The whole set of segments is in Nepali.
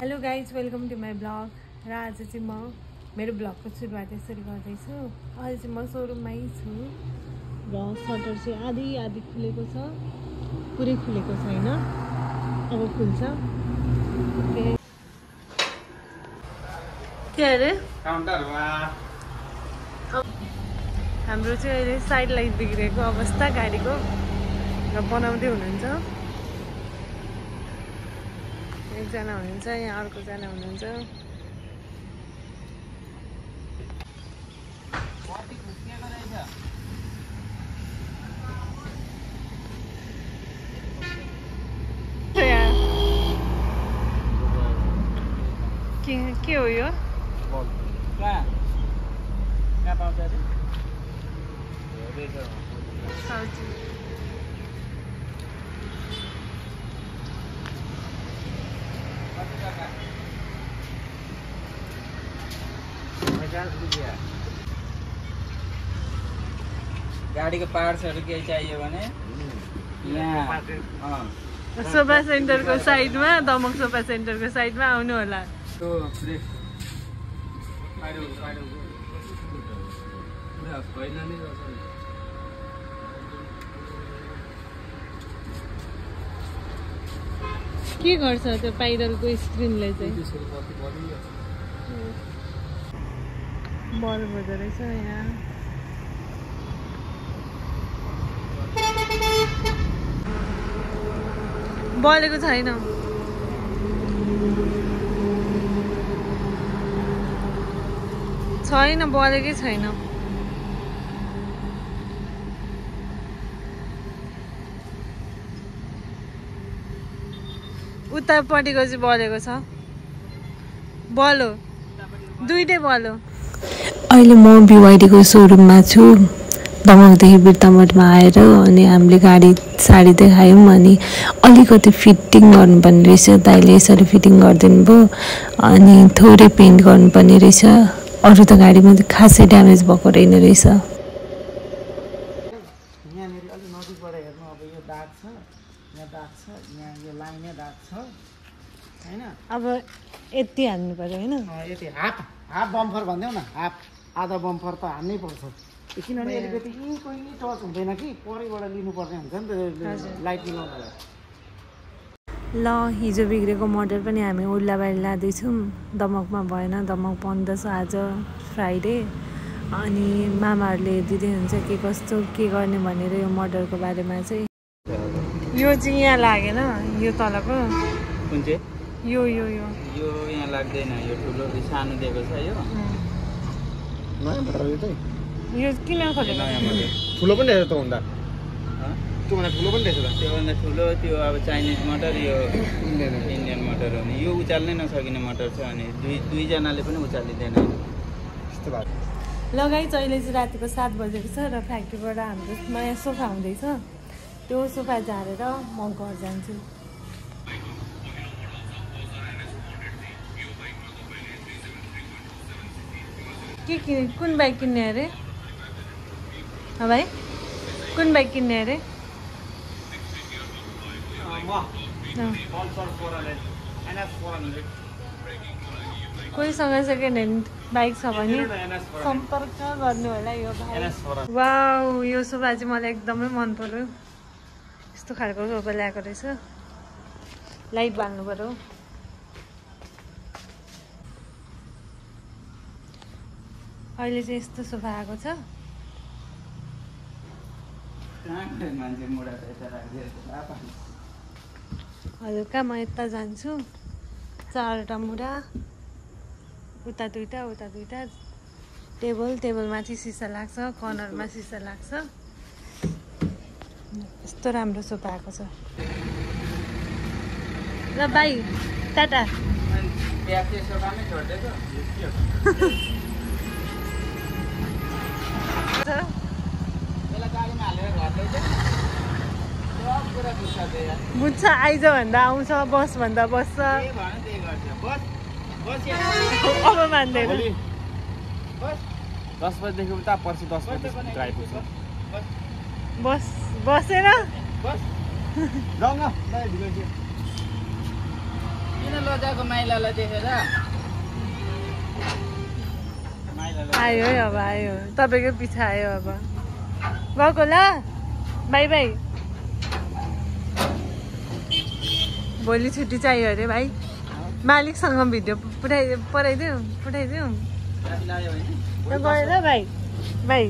Hello guys welcome to my blog र आज चाहिँ म मेरो ब्लगको सुरुवात यसरी गर्दैछु। अहिले चाहिँ म सोरुममै छु र सटर चाहिँ आधी खुलेको छ, पुरै खुलेको छैन, अब खुल्छ। के अरे हाम्रो चाहिँ अहिले साइड लाइट बिग्रेको अवस्था गाडीको र बनाउँदै हुनुहुन्छ। एकजना हुनुहुन्छ, यहाँ अर्कोजना हुनुहुन्छ। के हो यो? गाडीको पार्ट्सहरु केही चाहियो भने यहाँ सोफा सेन्टरको साइडमा, दमक सोफा सेन्टरको साइडमा आउनु होला। के गर्छ त्यो पाइरलको स्क्रिनले चाहिँ? बल्ब हुँदो रहेछ यहाँ। बलेको छैन, बलेकै छैन। उतापट्टिको चाहिँ बलेको छ, बलो दुईटै बलो। अहिले म बिवाइडीको सोरुममा छु। दमकदेखि बिर्तामठमा आएर अनि हामीले गाडी साडी देखायौँ अनि अलिकति फिटिङ गर्नुपर्ने रहेछ। दाइले यसरी फिटिङ गरिदिनु भयो अनि थोरै पेन्ट गर्नुपर्ने रहेछ। अरू त गाडीमा त खासै ड्यामेज भएको रहेन रहेछ। यहाँनिर अलि नजिकबाट हेर्नु, अब यो दाग छ, यहाँ दाग छ, यहाँ यो लाइनै दाग छ हैन। अब यति हाल्नु पर्यो हैन? यति हाफ बम्फर भन्देऊ न, हाफ आधा बम्फर त हान्नै पर्छ। किनभने अलिकति कहिले टच हुँदैन कि परैबाट लिनुपर्ने हुन्छ नि त लाइट मिलाउनलाई। ल हिजो बिग्रेको मोटर पनि हामी ओद्लाबाडी लाँदैछौँ। दमकमा भएन, दमक बन्द छ आज फ्राइडे। अनि मामाहरूले हेरिदिँदै हुन्छ के कस्तो के गर्ने भनेर यो मोटरको बारेमा चाहिँ। यो चाहिँ यहाँ लागेन, यो तलको कुन चाहिँ? यो यहाँ लाग्दैन, यो ठुलो सानो दिएको छ। यो नयाँ मोटर हो त। यो किन खोलेको? नयाँ मोटर ठुलो पनि रहेछ त भन्दा, त्योभन्दा ठुलो पनि रहेछ त। त्योभन्दा ठुलो त्यो अब चाइनिज मोटर, यो इन्डियन मोटर हो नि। यो उचाल्नै नसकिने मोटर छ अनि दुईजनाले पनि उचालिँदैन यस्तो भएको। लगाइ अहिले चाहिँ रातिको 7 बजेको छ र फ्याक्ट्रीबाट हाम्रो नयाँ सोफा हुँदैछ। त्यो सोफा झारेर म घर जान्छु। कुन बाइक किन्ने अरे? भाइ कुन बाइक किन्ने अरे? कोहीसँग सेकेन्ड ह्यान्ड बाइक छ भने सम्पर्क गर्नु होला। यो भाइ वाउ, यो सोफा चाहिँ मलाई एकदमै मन पर्यो। यस्तो खालको सोफा ल्याएको रहेछ। लाइट बाल्नु पर्यो। अहिले चाहिँ यस्तो सोफा आएको छ। हल्का म यता जान्छु, 4वटा मुढा, उता दुईटा टेबलमाथि सिसा लाग्छ, कर्नरमा सिसा लाग्छ। यस्तो राम्रो सोफा आएको छ। ल भाइ टाटा। बुझ्छ, आइज भन्दा आउँछ, बस भन्दा बस्छ। अब मान्दैन। 10 बजेदेखि उता पर्सि 10 बजेदेखि आइपुग्छ। बस बसेर जाऊ न। किन ल मजाको माइलालाई देखेर आयो है अब आयो तपाईँकै पछि आयो अब गएको ल बाई बाई भोलि छुट्टी चाहियो अरे भाइ मालिकसँग भिडियो पठाइदिउँ गयो ल भाइ बाई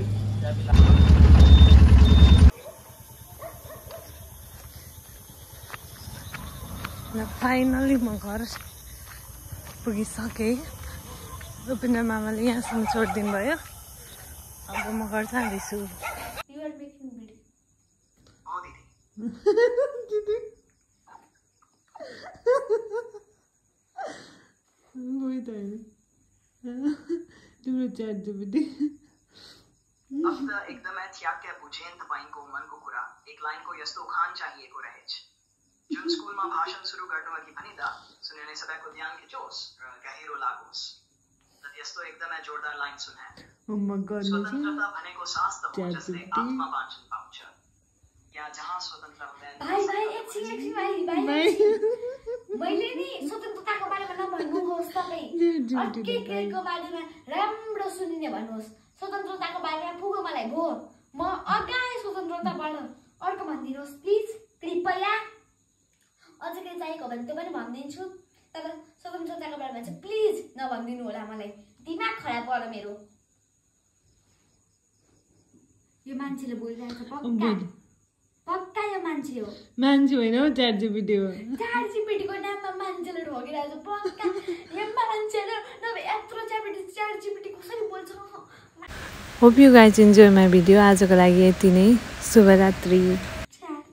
फाइनली म घर पुगिसकेँ उपिन्द्र मामाले यहाँसम्म छोडिदिनु भयो अब म घर जाँदैछु तिम्रो च्याट जिपिटी अब त एकदमै ठ्याक्क बुझेन तपाईको मनको कुरा एक लाइनको यस्तो उखान चाहिएको रहेछ जुन स्कुलमा भाषण सुरु गर्नु अघि पनि त सुन्ने सबैको ध्यान खिचोस् र गहिरो लागोस् र त्यस्तो एकदमै जोरदार लाइन सुनाए स्वतन्त्रता भनेको सास त हो जसले आत्मा वाञ्छन पाउँछ या जहाँ स्वतन्त्र हुँदैन भाइ एकछिन भाइ मैले नि स्वतन्त्रताको बारेमा नभन्नुहोस् तपाई अर्को बारेमा राम्रो सुनिने भन्नुहोस् स्वतन्त्रताको बारेमा पुग्यो मलाई भो म अगाए स्वतन्त्रताबाट अर्को भनिदिनुहोस् प्लिज कृपया अझ केही चाहिएको भने त्यो पनि भनिदिन्छु तर स्वतन्त्रताको बारेमा चाहिँ प्लिज नभनिदिनु होला मलाई दिमाग खराब गर मेरो यो मान्छेले बोलिरहेको पक्का यो मान्छे हो मान्छे होइन च्याट जिपिटी हो च्याट जिपिटीको नाममा मान्छेले ढोगिरहेको पक्का यो मान्छेले नभए यत्रो च्याट जिपिटी कसरी बोल्छ hope you guys enjoy my video आजको लागि यति नै शुभरात्रि